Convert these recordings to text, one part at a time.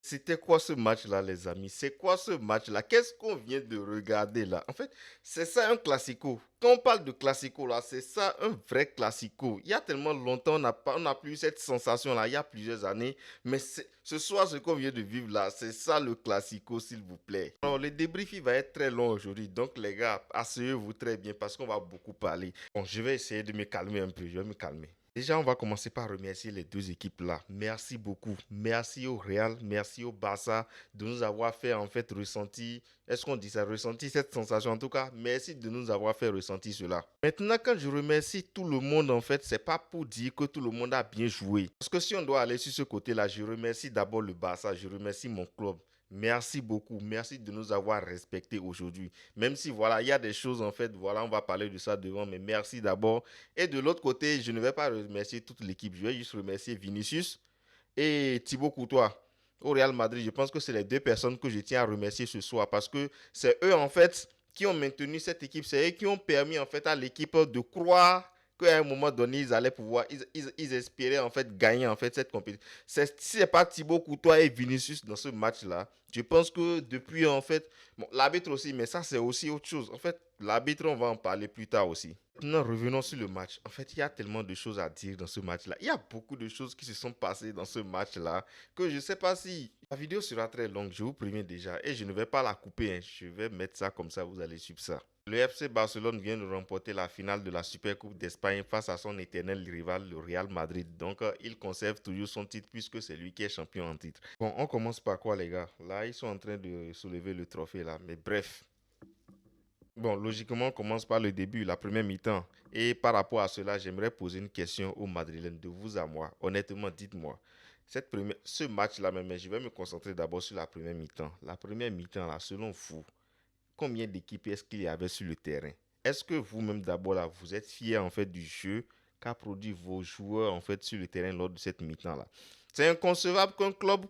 C'était quoi ce match-là, les amis? C'est quoi ce match-là? Qu'est-ce qu'on vient de regarder là? En fait, c'est ça un classico. Quand on parle de classico là, c'est ça un vrai classico. Il y a tellement longtemps, on n'a plus eu cette sensation-là, il y a plusieurs années. Mais ce soir, ce qu'on vient de vivre là, c'est ça le classico, s'il vous plaît. Alors, le débrief, il va être très long aujourd'hui. Donc, les gars, asseyez-vous très bien parce qu'on va beaucoup parler. Bon, je vais essayer de me calmer un peu. Je vais me calmer. Déjà, on va commencer par remercier les deux équipes-là. Merci beaucoup. Merci au Real, merci au Barça de nous avoir fait en fait ressentir, est-ce qu'on dit ça, ressentir cette sensation en tout cas. Merci de nous avoir fait ressentir cela. Maintenant, quand je remercie tout le monde en fait, c'est pas pour dire que tout le monde a bien joué. Parce que si on doit aller sur ce côté-là, je remercie d'abord le Barça, je remercie mon club. Merci beaucoup. Merci de nous avoir respectés aujourd'hui. Même si, voilà, il y a des choses, en fait, voilà, on va parler de ça devant, mais merci d'abord. Et de l'autre côté, je ne vais pas remercier toute l'équipe. Je vais juste remercier Vinicius et Thibaut Courtois. Au Real Madrid, je pense que c'est les deux personnes que je tiens à remercier ce soir parce que c'est eux, en fait, qui ont maintenu cette équipe. C'est eux qui ont permis, en fait, à l'équipe de croire qu'à un moment donné, ils allaient pouvoir, ils espéraient en fait gagner en fait cette compétition. Si c'est pas Thibaut Courtois et Vinicius dans ce match-là, je pense que depuis en fait, bon, l'arbitre aussi, mais ça c'est aussi autre chose. En fait, l'arbitre, on va en parler plus tard aussi. Maintenant, revenons sur le match. En fait, il y a tellement de choses à dire dans ce match-là. Il y a beaucoup de choses qui se sont passées dans ce match-là que je ne sais pas si la vidéo sera très longue, je vous préviens déjà. Et je ne vais pas la couper, hein. Je vais mettre ça comme ça, vous allez suivre ça. Le FC Barcelone vient de remporter la finale de la Supercoupe d'Espagne face à son éternel rival, le Real Madrid. Donc, il conserve toujours son titre puisque c'est lui qui est champion en titre. Bon, on commence par quoi, les gars? Là, ils sont en train de soulever le trophée, là. Mais bref. Bon, logiquement, on commence par le début, la première mi-temps. Et par rapport à cela, j'aimerais poser une question aux Madrilènes, de vous à moi. Honnêtement, dites-moi, ce match-là même, je vais me concentrer d'abord sur la première mi-temps. La première mi-temps, là, selon vous, combien d'équipes est-ce qu'il y avait sur le terrain? Est-ce que vous-même d'abord là, vous êtes fier en fait du jeu qu'a produit vos joueurs en fait sur le terrain lors de cette mi-temps là? C'est inconcevable qu'un club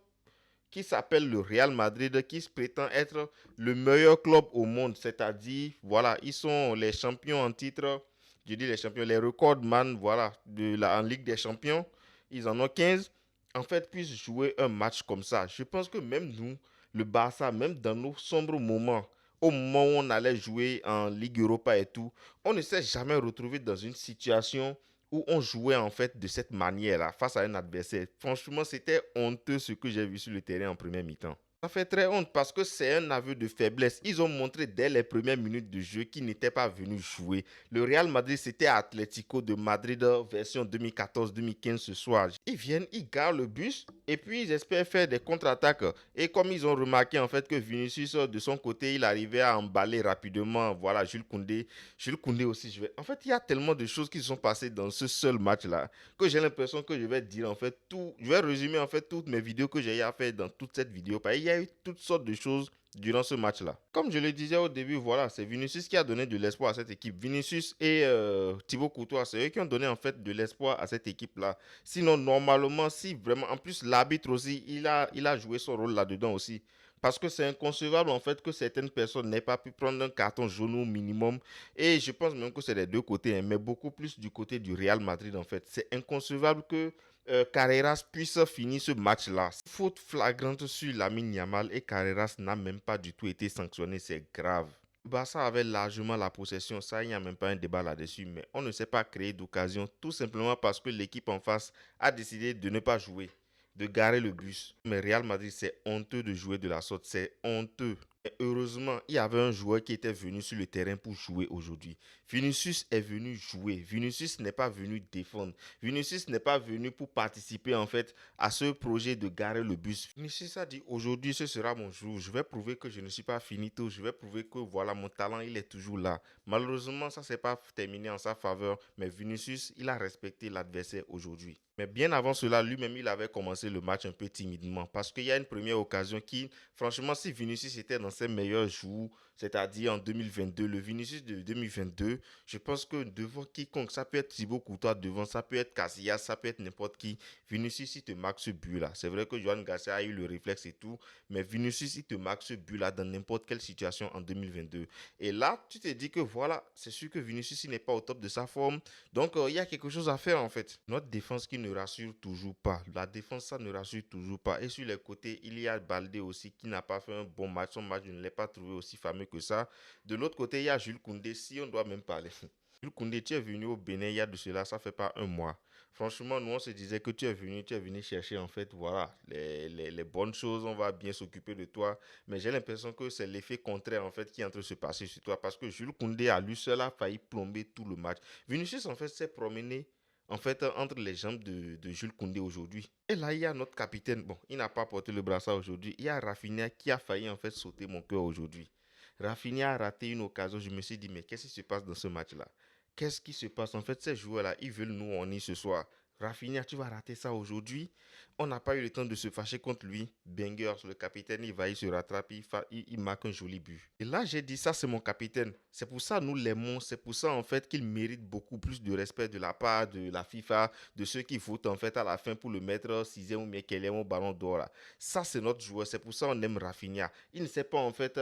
qui s'appelle le Real Madrid, qui se prétend être le meilleur club au monde, c'est-à-dire, voilà, ils sont les champions en titre, je dis les champions, les recordman, voilà, en Ligue des Champions, ils en ont 15, en fait, puissent jouer un match comme ça. Je pense que même nous, le Barça, même dans nos sombres moments, au moment où on allait jouer en Ligue Europa et tout, on ne s'est jamais retrouvé dans une situation où on jouait en fait de cette manière-là face à un adversaire. Franchement, c'était honteux ce que j'ai vu sur le terrain en première mi-temps. Ça fait très honte parce que c'est un aveu de faiblesse. Ils ont montré dès les premières minutes de jeu qu'ils n'étaient pas venus jouer. Le Real Madrid, c'était Atlético de Madrid version 2014-2015 ce soir. Ils viennent, ils garent le bus et puis ils espèrent faire des contre-attaques. Et comme ils ont remarqué en fait que Vinicius de son côté, il arrivait à emballer rapidement. Voilà, Jules Koundé. Jules Koundé aussi, En fait, il y a tellement de choses qui se sont passées dans ce seul match-là que j'ai l'impression que je vais dire en fait tout. Je vais résumer en fait toutes mes vidéos que j'ai à faire dans toute cette vidéo. Il y a eu toutes sortes de choses durant ce match-là. Comme je le disais au début, voilà, c'est Vinicius qui a donné de l'espoir à cette équipe. Vinicius et Thibaut Courtois, c'est eux qui ont donné en fait de l'espoir à cette équipe-là. Sinon, normalement, si vraiment, en plus, l'arbitre aussi, il a joué son rôle là-dedans aussi. Parce que c'est inconcevable en fait que certaines personnes n'aient pas pu prendre un carton jaune au minimum. Et je pense même que c'est des deux côtés, hein, mais beaucoup plus du côté du Real Madrid en fait. C'est inconcevable que Carreras puisse finir ce match-là. Faute flagrante sur Lamine Yamal et Carreras n'a même pas du tout été sanctionné, c'est grave. Le Barça avait largement la possession, ça il n'y a même pas un débat là-dessus, mais on ne s'est pas créé d'occasion tout simplement parce que l'équipe en face a décidé de ne pas jouer, de garer le bus. Mais Real Madrid, c'est honteux de jouer de la sorte, c'est honteux. Et heureusement, il y avait un joueur qui était venu sur le terrain pour jouer aujourd'hui. Vinicius est venu jouer. Vinicius n'est pas venu défendre. Vinicius n'est pas venu pour participer en fait à ce projet de garer le bus. Vinicius a dit aujourd'hui ce sera mon jour. Je vais prouver que je ne suis pas finito. Je vais prouver que voilà mon talent il est toujours là. Malheureusement ça s'est pas terminé en sa faveur. Mais Vinicius il a respecté l'adversaire aujourd'hui. Mais bien avant cela, lui-même, il avait commencé le match un peu timidement parce qu'il y a une première occasion qui, franchement, si Vinicius était dans ses meilleurs jours, c'est-à-dire en 2022, le Vinicius de 2022, je pense que devant quiconque, ça peut être Thibaut Courtois devant, ça peut être Casillas, ça peut être n'importe qui. Vinicius, il te marque ce but-là. C'est vrai que Johan Garcia a eu le réflexe et tout, mais Vinicius, il te marque ce but-là dans n'importe quelle situation en 2022. Et là, tu te dis que voilà, c'est sûr que Vinicius, il n'est pas au top de sa forme. Donc, il y a quelque chose à faire en fait. Notre défense qui ne rassure toujours pas. La défense, ça ne rassure toujours pas. Et sur les côtés, il y a Baldé aussi qui n'a pas fait un bon match. Son match, je ne l'ai pas trouvé aussi fameux que ça. De l'autre côté, il y a Jules Koundé, si on doit même parler. Jules Koundé, tu es venu au Bénin il y a de cela, ça fait pas un mois. Franchement, nous, on se disait que tu es venu chercher, en fait, voilà, les bonnes choses, on va bien s'occuper de toi. Mais j'ai l'impression que c'est l'effet contraire, en fait, qui est en train de se passer sur toi. Parce que Jules Koundé, à lui seul, a failli plomber tout le match. Vinicius, en fait, s'est promené, en fait, entre les jambes de Jules Koundé aujourd'hui. Et là, il y a notre capitaine. Bon, il n'a pas porté le brassard aujourd'hui. Il y a Rafinha qui a failli, en fait, sauter mon cœur aujourd'hui. Rafinha a raté une occasion. Je me suis dit, mais qu'est-ce qui se passe dans ce match-là? Qu'est-ce qui se passe? En fait, ces joueurs-là, ils veulent nous honner ce soir. Rafinha, tu vas rater ça aujourd'hui. On n'a pas eu le temps de se fâcher contre lui. Bengers, le capitaine, il se rattrape, il marque un joli but. Et là, j'ai dit, ça, c'est mon capitaine. C'est pour ça, nous l'aimons. C'est pour ça, en fait, qu'il mérite beaucoup plus de respect de la part de la FIFA, de ceux qui votent, en fait, à la fin pour le mettre sixième ou bien quel est mon ballon d'or, là. Ça, c'est notre joueur. C'est pour ça qu'on aime Rafinha. Il ne s'est pas, en fait,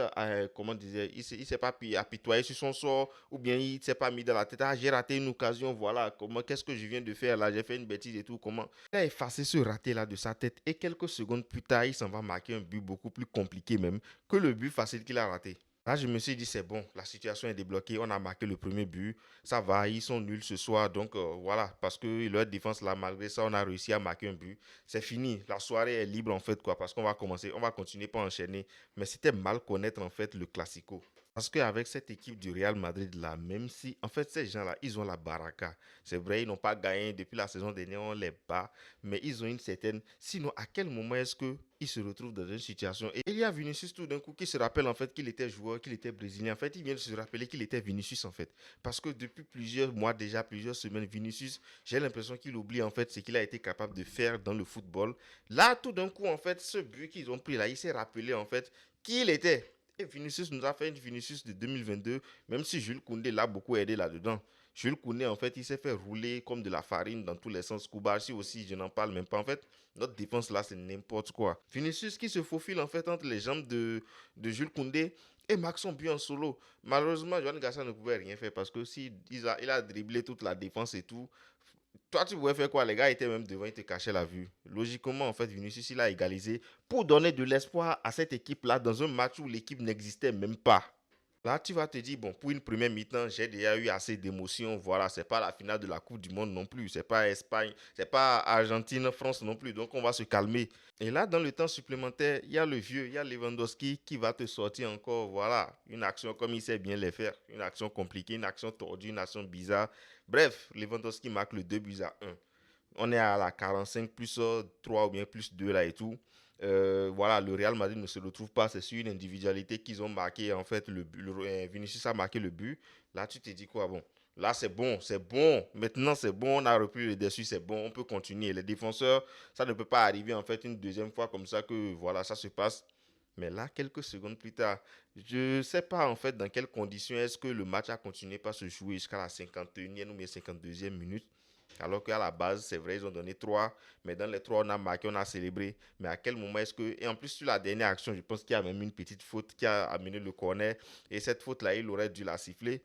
comment dire, il s'est pas apitoyé sur son sort ou bien il ne s'est pas mis dans la tête. Ah, j'ai raté une occasion, voilà. Comment, qu'est-ce que je viens de faire là? J'ai fait une bêtise et tout. Comment? Il a effacé ce raté-là de sa tête et quelques secondes plus tard, il s'en va marquer un but beaucoup plus compliqué même que le but facile qu'il a raté. Là, je me suis dit, c'est bon, la situation est débloquée. On a marqué le premier but. Ça va, ils sont nuls ce soir. Donc, voilà, parce que leur défense, là, malgré ça, on a réussi à marquer un but. C'est fini. La soirée est libre, en fait, quoi, parce qu'on va commencer, on va continuer pas enchaîner. Mais c'était mal connaître, en fait, le Classico. Parce qu'avec cette équipe du Real Madrid là, même si, en fait, ces gens-là, ils ont la baraka. C'est vrai, ils n'ont pas gagné depuis la saison dernière, on les bat, mais ils ont une certaine. Sinon, à quel moment est-ce qu'ils se retrouvent dans une situation? Et il y a Vinicius tout d'un coup qui se rappelle en fait qu'il était joueur, qu'il était brésilien. En fait, il vient de se rappeler qu'il était Vinicius en fait. Parce que depuis plusieurs mois déjà, plusieurs semaines, Vinicius, j'ai l'impression qu'il oublie en fait ce qu'il a été capable de faire dans le football. Là, tout d'un coup, en fait, ce but qu'ils ont pris là, il s'est rappelé en fait qui il était. Et Vinicius nous a fait une Vinicius de 2022, même si Jules Koundé l'a beaucoup aidé là-dedans. Jules Koundé, en fait, il s'est fait rouler comme de la farine dans tous les sens. Koubarsi aussi, je n'en parle même pas. En fait, notre défense là, c'est n'importe quoi. Vinicius qui se faufile en fait entre les jambes de Jules Koundé et marque son but en solo. Malheureusement, Johan Garcia ne pouvait rien faire parce que si il a dribblé toute la défense et tout, toi, tu pouvais faire quoi? Les gars étaient même devant, ils te cachaient la vue. Logiquement, en fait, Vinicius, il a égalisé pour donner de l'espoir à cette équipe-là dans un match où l'équipe n'existait même pas. Là, tu vas te dire, bon, pour une première mi-temps, j'ai déjà eu assez d'émotions. Voilà, c'est pas la finale de la Coupe du Monde non plus. C'est pas Espagne, c'est pas Argentine, France non plus. Donc, on va se calmer. Et là, dans le temps supplémentaire, il y a le vieux, il y a Lewandowski qui va te sortir encore, voilà, une action comme il sait bien les faire. Une action compliquée, une action tordue, une action bizarre. Bref, Lewandowski marque le 2 buts à 1. On est à la 45 plus 3 ou bien plus 2 là et tout. Voilà, le Real Madrid ne se retrouve pas. C'est sur une individualité qu'ils ont marqué. En fait, Vinicius a marqué le but. Là, tu te dis quoi? Bon, là, c'est bon, c'est bon. Maintenant, c'est bon. On a repris le dessus, c'est bon. On peut continuer. Les défenseurs, ça ne peut pas arriver en fait une deuxième fois comme ça que voilà, ça se passe. Mais là, quelques secondes plus tard, je ne sais pas en fait dans quelles conditions est-ce que le match a continué par se jouer jusqu'à la 51e ou bien 52e minute. Alors qu'à la base, c'est vrai, ils ont donné 3, mais dans les 3, on a marqué, on a célébré. Mais à quel moment est-ce que. Et en plus, sur la dernière action, je pense qu'il y a même une petite faute qui a amené le corner. Et cette faute-là, il aurait dû la siffler.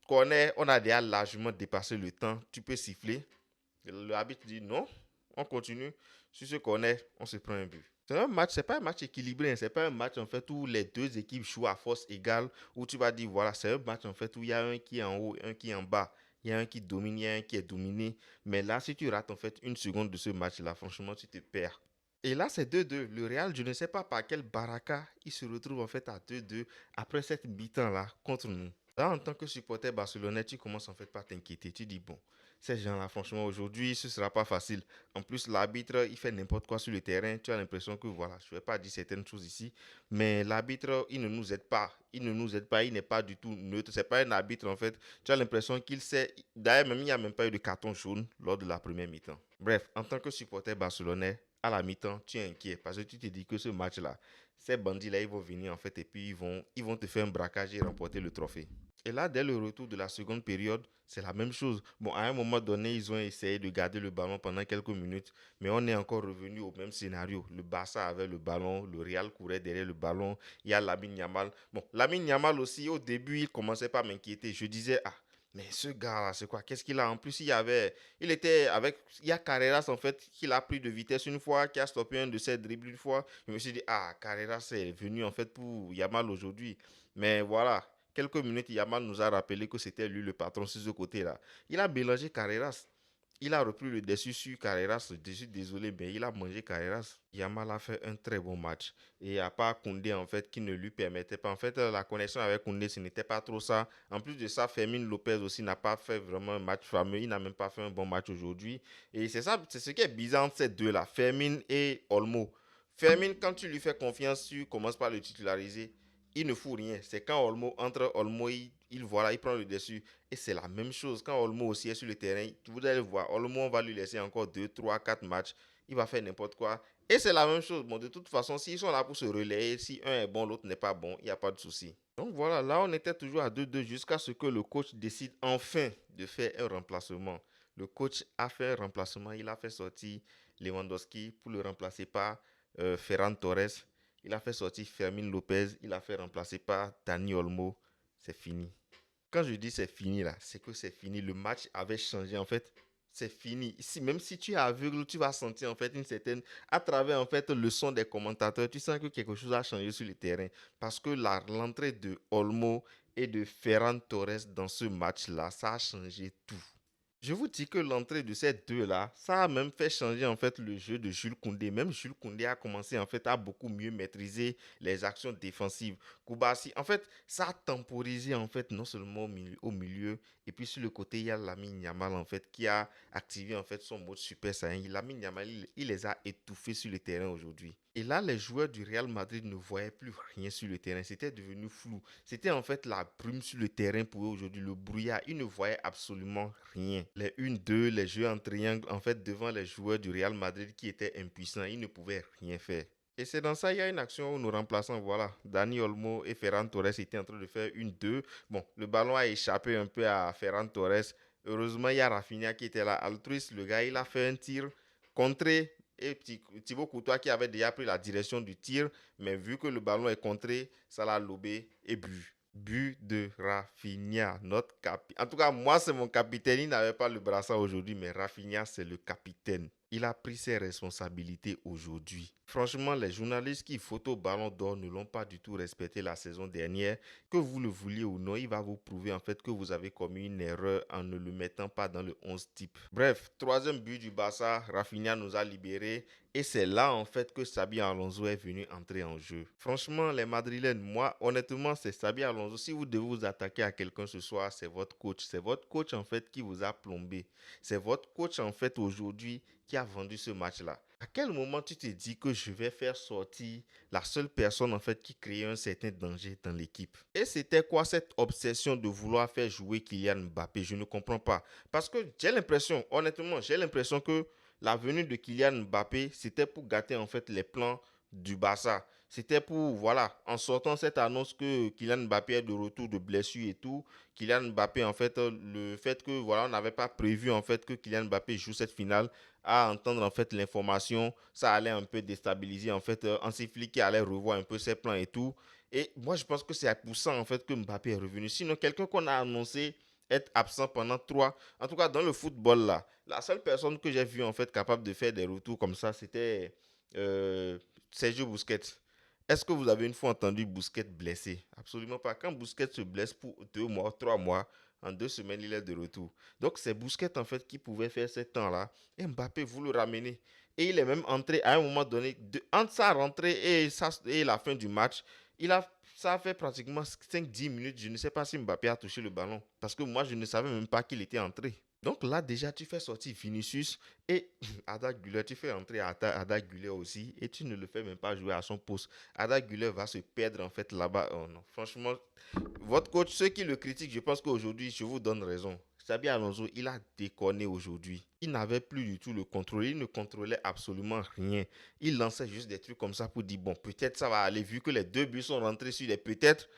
Corner, on a déjà largement dépassé le temps. Tu peux siffler. L'arbitre dit non, on continue. Sur ce corner, on se prend un but. C'est un match, c'est pas un match équilibré, hein. C'est pas un match en fait où les deux équipes jouent à force égale, où tu vas dire voilà, c'est un match en fait où il y a un qui est en haut, un qui est en bas. Il y a un qui domine, il y a un qui est dominé. Mais là, si tu rates en fait une seconde de ce match-là, franchement, tu te perds. Et là, c'est 2-2. Le Real, je ne sais pas par quel baraka il se retrouve en fait à 2-2 après cette mi-temps-là contre nous. Là, en tant que supporter barcelonais, tu commences en fait par t'inquiéter. Tu dis, bon, ces gens-là, franchement, aujourd'hui, ce ne sera pas facile. En plus, l'arbitre, il fait n'importe quoi sur le terrain. Tu as l'impression que, voilà, je ne vais pas dire certaines choses ici, mais l'arbitre, il ne nous aide pas. Il ne nous aide pas, il n'est pas du tout neutre. C'est pas un arbitre, en fait. Tu as l'impression qu'il sait. D'ailleurs, même, il n'y a même pas eu de carton jaune lors de la première mi-temps. Bref, en tant que supporter barcelonais, à la mi-temps, tu es inquiet parce que tu te dis que ce match-là, ces bandits-là, ils vont venir en fait et puis ils vont te faire un braquage et remporter le trophée. Et là, dès le retour de la seconde période, c'est la même chose. Bon, à un moment donné, ils ont essayé de garder le ballon pendant quelques minutes, mais on est encore revenu au même scénario. Le Barça avait le ballon, le Real courait derrière le ballon, il y a Lamine Yamal. Bon, Lamine Yamal aussi, au début, il commençait pas à m'inquiéter. Je disais, ah, mais ce gars-là, c'est quoi? Qu'est-ce qu'il a? En plus, il y a Carreras en fait, qui a pris de vitesse une fois, qui a stoppé un de ses dribbles une fois. Je me suis dit, ah, Carreras est venu en fait pour Yamal aujourd'hui. Mais voilà, quelques minutes, Yamal nous a rappelé que c'était lui le patron sur ce côté-là. Il a mélangé Carreras. Il a repris le dessus sur Carreras. Je suis désolé, mais il a mangé Carreras. Yamal a fait un très bon match. Et à part Koundé, en fait, qui ne lui permettait pas. En fait, la connexion avec Koundé, ce n'était pas trop ça. En plus de ça, Fermin Lopez aussi n'a pas fait vraiment un match fameux. Il n'a même pas fait un bon match aujourd'hui. Et c'est ça, c'est ce qui est bizarre entre ces deux-là, Fermin et Olmo. Fermin, quand tu lui fais confiance, tu commences par le titulariser. Il ne fout rien. C'est quand Olmo entre Olmo, voilà, il prend le dessus. Et c'est la même chose. Quand Olmo aussi est sur le terrain, vous allez voir, Olmo, on va lui laisser encore 2, 3, 4 matchs. Il va faire n'importe quoi. Et c'est la même chose. Bon, de toute façon, s'ils sont là pour se relayer, si un est bon, l'autre n'est pas bon, il n'y a pas de souci. Donc voilà, là, on était toujours à 2-2 jusqu'à ce que le coach décide enfin de faire un remplacement. Le coach a fait un remplacement. Il a fait sortir Lewandowski pour le remplacer par Ferran Torres. Il a fait sortir Fermin Lopez. Il a fait remplacer par Dani Olmo. C'est fini. Quand je dis c'est fini là, c'est que c'est fini. Le match avait changé en fait. C'est fini. Même si tu es aveugle, tu vas sentir en fait une certaine, à travers en fait le son des commentateurs, tu sens que quelque chose a changé sur le terrain. Parce que l'entrée de Olmo et de Ferran Torres dans ce match-là, ça a changé tout. Je vous dis que l'entrée de ces deux-là, ça a même fait changer en fait le jeu de Jules Koundé. Même Jules Koundé a commencé en fait à beaucoup mieux maîtriser les actions défensives. Koubassi, en fait, ça a temporisé en fait non seulement au milieu et puis sur le côté, il y a Lamine Yamal en fait qui a activé en fait son mode Super Saiyan. Lamine Yamal, il les a étouffés sur le terrain aujourd'hui. Et là, les joueurs du Real Madrid ne voyaient plus rien sur le terrain. C'était devenu flou. C'était en fait la brume sur le terrain pour eux aujourd'hui, le brouillard. Ils ne voyaient absolument rien. Les 1-2, les jeux en triangle, en fait, devant les joueurs du Real Madrid qui étaient impuissants, ils ne pouvaient rien faire. Et c'est dans ça, il y a une action où nos remplaçants, voilà, Dani Olmo et Ferran Torres étaient en train de faire 1-2. Bon, le ballon a échappé un peu à Ferran Torres. Heureusement, il y a Rafinha qui était là. Altruiste, le gars, il a fait un tir contré. Et Thibaut Courtois qui avait déjà pris la direction du tir, mais vu que le ballon est contré, ça l'a lobé et but. But de Rafinha, notre capitaine. En tout cas, moi, c'est mon capitaine. Il n'avait pas le brassard aujourd'hui, mais Rafinha, c'est le capitaine. Il a pris ses responsabilités aujourd'hui. Franchement, les journalistes qui photo ballon d'or ne l'ont pas du tout respecté la saison dernière. Que vous le vouliez ou non, il va vous prouver en fait que vous avez commis une erreur en ne le mettant pas dans le 11 type. Bref, troisième but du Barça, Rafinha nous a libérés. Et c'est là en fait que Xabi Alonso est venu entrer en jeu. Franchement, les Madrilènes, moi, honnêtement, c'est Xabi Alonso. Si vous devez vous attaquer à quelqu'un ce soir, c'est votre coach. C'est votre coach en fait qui vous a plombé. C'est votre coach en fait aujourd'hui qui a vendu ce match-là. À quel moment tu te dis que je vais faire sortir la seule personne en fait qui créait un certain danger dans l'équipe? Et c'était quoi cette obsession de vouloir faire jouer Kylian Mbappé? Je ne comprends pas. Parce que j'ai l'impression, honnêtement, j'ai l'impression que la venue de Kylian Mbappé, c'était pour gâter en fait les plans du Barça. C'était pour, voilà, en sortant cette annonce que Kylian Mbappé est de retour de blessure et tout. Kylian Mbappé, en fait, le fait que, voilà, on n'avait pas prévu en fait que Kylian Mbappé joue cette finale, à entendre en fait l'information, ça allait un peu déstabiliser en fait Hansi qui allait revoir un peu ses plans et tout. Et moi, je pense que c'est pour ça en fait que Mbappé est revenu. Sinon, quelqu'un qu'on a annoncé être absent pendant 3. En tout cas, dans le football, là, la seule personne que j'ai vue, en fait, capable de faire des retours comme ça, c'était Sergio Busquets. Est-ce que vous avez une fois entendu Busquets blessé? Absolument pas. Quand Busquets se blesse pour 2 mois, 3 mois, en 2 semaines, il est de retour. Donc, c'est Busquets, en fait, qui pouvait faire ce temps-là. Et Mbappé, vous le ramenez. Et il est même entré à un moment donné, entre sa rentrée et la fin du match, ça a fait pratiquement 5-10 minutes. Je ne sais pas si Mbappé a touché le ballon. Parce que moi, je ne savais même pas qu'il était entré. Donc là, déjà, tu fais sortir Vinicius et Ada Güler. Tu fais entrer Ada Güler aussi et tu ne le fais même pas jouer à son poste. Ada Güler va se perdre en fait là-bas. Oh non, franchement, votre coach, ceux qui le critiquent, je pense qu'aujourd'hui, je vous donne raison. Xabi Alonso, il a déconné aujourd'hui. Il n'avait plus du tout le contrôle. Il ne contrôlait absolument rien. Il lançait juste des trucs comme ça pour dire, bon, peut-être ça va aller, vu que les 2 buts sont rentrés sur des peut-être,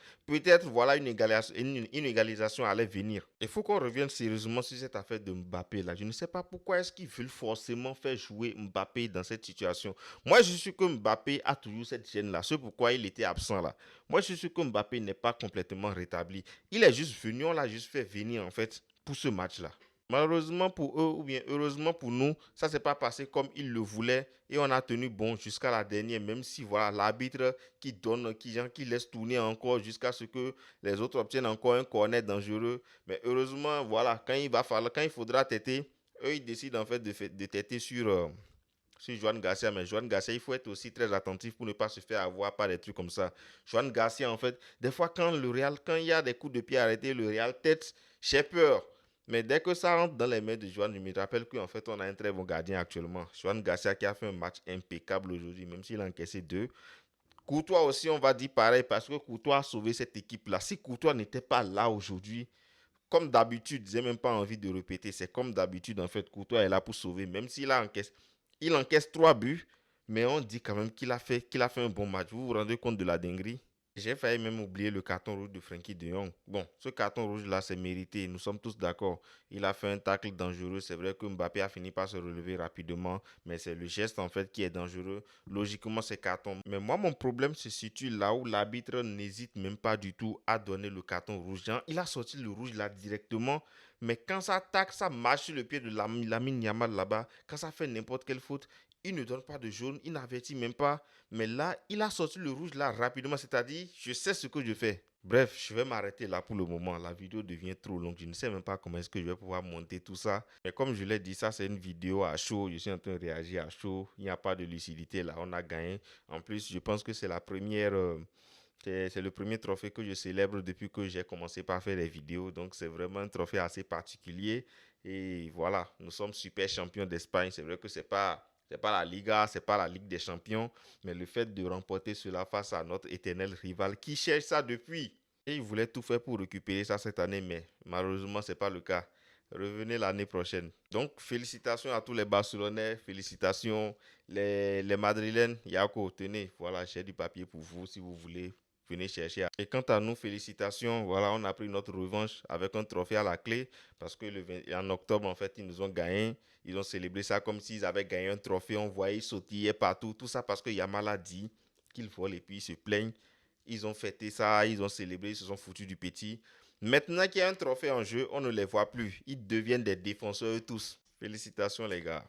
voilà, une égalisation allait venir. Il faut qu'on revienne sérieusement sur cette affaire de Mbappé là. Je ne sais pas pourquoi est-ce qu'ils veulent forcément faire jouer Mbappé dans cette situation. Moi, je suis que Mbappé a toujours cette gêne-là. C'est pourquoi il était absent là. Moi, je suis que Mbappé n'est pas complètement rétabli. Il est juste venu, on l'a juste fait venir en fait pour ce match-là. Malheureusement pour eux ou bien heureusement pour nous, ça s'est pas passé comme ils le voulaient et on a tenu bon jusqu'à la dernière, même si voilà l'arbitre qui donne, qui laisse tourner encore jusqu'à ce que les autres obtiennent encore un corner dangereux. Mais heureusement, voilà, quand il faudra têter, eux ils décident en fait de têter sur Joan Garcia, mais Joan Garcia, il faut être aussi très attentif pour ne pas se faire avoir par des trucs comme ça. Joan Garcia, en fait, des fois, quand il y a des coups de pied arrêtés, le Real tête, j'ai peur. Mais dès que ça rentre dans les mains de Joan, je me rappelle qu'en fait, on a un très bon gardien actuellement. Joan Garcia qui a fait un match impeccable aujourd'hui, même s'il a encaissé deux. Courtois aussi, on va dire pareil, parce que Courtois a sauvé cette équipe-là. Si Courtois n'était pas là aujourd'hui, comme d'habitude, j'ai même pas envie de répéter, c'est comme d'habitude, en fait, Courtois est là pour sauver, même il encaisse 3 buts, mais on dit quand même qu'il a fait un bon match. Vous vous rendez compte de la dinguerie? J'ai failli même oublier le carton rouge de Frenkie de Jong. Bon, ce carton rouge-là, c'est mérité. Nous sommes tous d'accord. Il a fait un tacle dangereux. C'est vrai que Mbappé a fini par se relever rapidement, mais c'est le geste en fait qui est dangereux. Logiquement, c'est carton. Mais moi, mon problème se situe là où l'arbitre n'hésite même pas du tout à donner le carton rouge. Genre, il a sorti le rouge là directement, mais quand ça attaque, ça marche sur le pied de Lamine Yamal là-bas. Quand ça fait n'importe quelle faute, il ne donne pas de jaune, il n'avertit même pas. Mais là, il a sorti le rouge là rapidement, c'est-à-dire, je sais ce que je fais. Bref, je vais m'arrêter là pour le moment. La vidéo devient trop longue. Je ne sais même pas comment est-ce que je vais pouvoir monter tout ça. Mais comme je l'ai dit, ça c'est une vidéo à chaud. Je suis en train de réagir à chaud. Il n'y a pas de lucidité là. On a gagné. En plus, je pense que c'est la première. C'est le premier trophée que je célèbre depuis que j'ai commencé par faire des vidéos. Donc c'est vraiment un trophée assez particulier. Et voilà, nous sommes super champions d'Espagne. C'est vrai que c'est pas la Liga, c'est pas la Ligue des Champions, mais le fait de remporter cela face à notre éternel rival qui cherche ça depuis. Et il voulait tout faire pour récupérer ça cette année, mais malheureusement, c'est pas le cas. Revenez l'année prochaine. Donc, félicitations à tous les Barcelonais, félicitations les Madrilènes. Yako, tenez, voilà, j'ai du papier pour vous si vous voulez. Venez chercher. Et quant à nous, félicitations. Voilà, on a pris notre revanche avec un trophée à la clé parce que en octobre, en fait, ils nous ont gagné. Ils ont célébré ça comme s'ils avaient gagné un trophée. On voyait, ils sautillaient partout. Tout ça parce que Yamal a dit qu'il vole et puis ils se plaignent. Ils ont fêté ça, ils ont célébré, ils se sont foutus du petit. Maintenant qu'il y a un trophée en jeu, on ne les voit plus. Ils deviennent des défenseurs tous. Félicitations les gars.